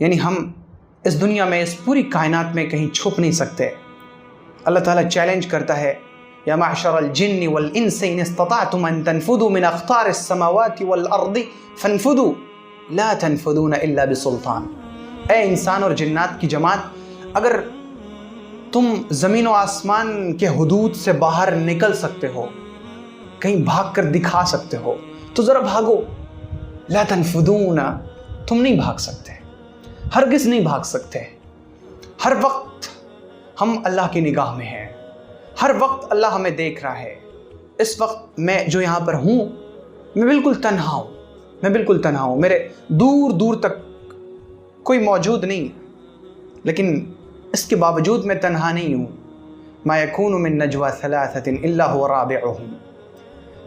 یعنی ہم اس دنیا میں اس پوری کائنات میں کہیں چھپ نہیں سکتے. اللہ تعالیٰ چیلنج کرتا ہے یا معشر الجن والانس ان استطعتم ان تنفذوا من اقطار السماوات والارض فانفذوا لا تنفذون الا بسلطان. اے انسان اور جنات کی جماعت، اگر تم زمین و آسمان کے حدود سے باہر نکل سکتے ہو، کہیں بھاگ کر دکھا سکتے ہو تو ذرا بھاگو. لا تنفذون، تم نہیں بھاگ سکتے، ہرگز نہیں بھاگ سکتے. ہر وقت ہم اللہ کی نگاہ میں ہیں، ہر وقت اللہ ہمیں دیکھ رہا ہے. اس وقت میں جو یہاں پر ہوں، میں بالکل تنہا ہوں، میں بالکل تنہا ہوں، میرے دور دور تک کوئی موجود نہیں، لیکن اس کے باوجود میں تنہا نہیں ہوں. ما یکون من نجوى ثلاثة الا هو رابعهم.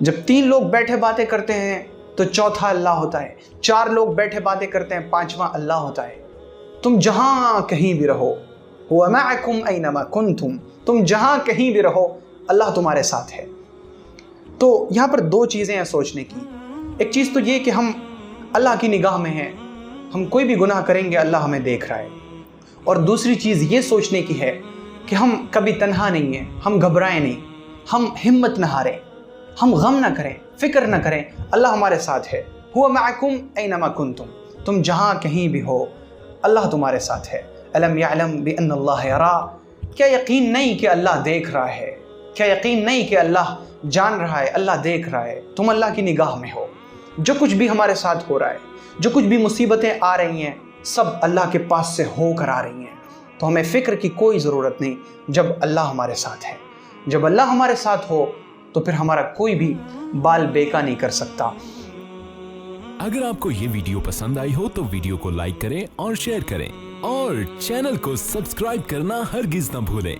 جب 3 لوگ بیٹھے باتیں کرتے ہیں تو چوتھا اللہ ہوتا ہے، 4 لوگ بیٹھے باتیں کرتے ہیں 5واں اللہ ہوتا ہے. تم جہاں کہیں بھی رہو، هو معکم اینما کنتم، تم جہاں کہیں بھی رہو اللہ تمہارے ساتھ ہے. تو یہاں پر 2 چیزیں ہیں سوچنے کی. ایک چیز تو یہ کہ ہم اللہ کی نگاہ میں ہیں، ہم کوئی بھی گناہ کریں گے اللہ ہمیں دیکھ رہا ہے. اور دوسری چیز یہ سوچنے کی ہے کہ ہم کبھی تنہا نہیں ہیں، ہم گھبرائیں نہیں، ہم ہمت نہ ہاریں، ہم غم نہ کریں، فکر نہ کریں، اللہ ہمارے ساتھ ہے. هو معکم اینما کنتم، تم جہاں کہیں بھی ہو اللہ تمہارے ساتھ ہے. الم یعلم بان اللہ یرا، کیا یقین نہیں کہ اللہ دیکھ رہا ہے؟ کیا یقین نہیں کہ اللہ جان رہا ہے، اللہ دیکھ رہا ہے؟ تم اللہ کی نگاہ میں ہو. جو کچھ بھی ہمارے ساتھ ہو رہا ہے، جو کچھ بھی مصیبتیں آ رہی ہیں، سب اللہ کے پاس سے ہو کر آ رہی ہیں. تو ہمیں فکر کی کوئی ضرورت نہیں جب اللہ ہمارے ساتھ ہے. جب اللہ ہمارے ساتھ ہو تو پھر ہمارا کوئی بھی بال بیکا نہیں کر سکتا. اگر آپ کو یہ ویڈیو پسند آئی ہو تو ویڈیو کو لائک کریں اور شیئر کریں، اور چینل کو سبسکرائب کرنا ہرگز نہ بھولیں.